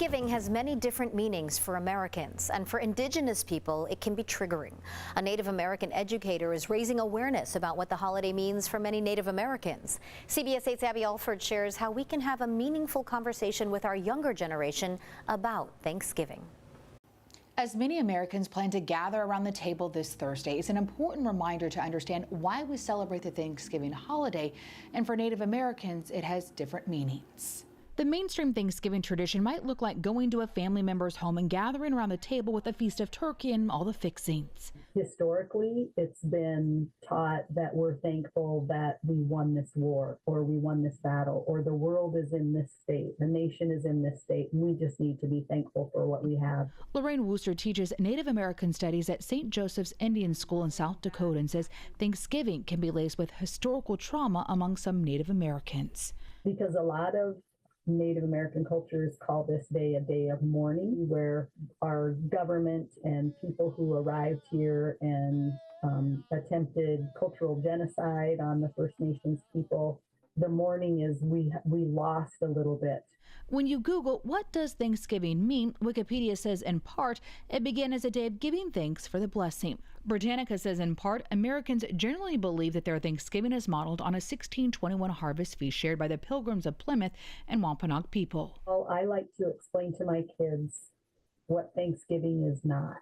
Thanksgiving has many different meanings for Americans, and for Indigenous people, it can be triggering. A Native American educator is raising awareness about what the holiday means for many Native Americans. CBS 8's Abby Alford shares how we can have a meaningful conversation with our younger generation about Thanksgiving. As many Americans plan to gather around the table this Thursday, it's an important reminder to understand why we celebrate the Thanksgiving holiday, and for Native Americans, it has different meanings. The mainstream Thanksgiving tradition might look like going to a family member's home and gathering around the table with a feast of turkey and all the fixings. Historically, it's been taught that we're thankful that we won this war, or we won this battle, or the world is in this state, the nation is in this state, and we just need to be thankful for what we have. Lorraine Wooster teaches Native American studies at St. Joseph's Indian School in South Dakota and says Thanksgiving can be laced with historical trauma among some Native Americans. Because a lot of Native American cultures call this day a day of mourning, where our government and people who arrived here and attempted cultural genocide on the First Nations people, the mourning is we lost a little bit. When you Google what does Thanksgiving mean, Wikipedia says in part it began as a day of giving thanks for the blessing. Britannica says in part Americans generally believe that their Thanksgiving is modeled on a 1621 harvest feast shared by the Pilgrims of Plymouth and Wampanoag people. Well, I like to explain to my kids what Thanksgiving is not.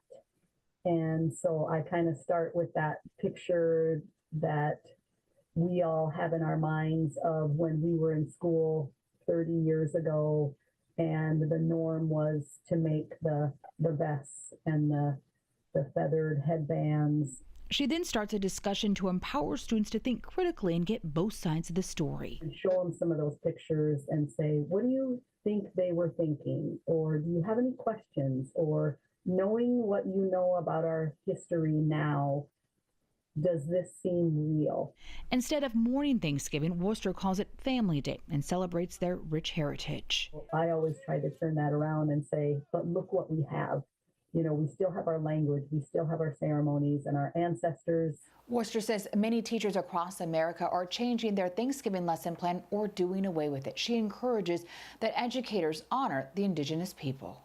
And so I kind of start with that picture that we all have in our minds of when we were in school 30 years ago, and the norm was to make the vests and the feathered headbands. She then starts a discussion to empower students to think critically and get both sides of the story. And show them some of those pictures and say, what do you think they were thinking? Or do you have any questions? Or knowing what you know about our history now, does this seem real? Instead of mourning Thanksgiving, Worcester calls it Family Day and celebrates their rich heritage. I always try to turn that around and say, but look what we have. You know, we still have our language, we still have our ceremonies and our ancestors. Worcester says many teachers across America are changing their Thanksgiving lesson plan or doing away with it. She encourages that educators honor the Indigenous people.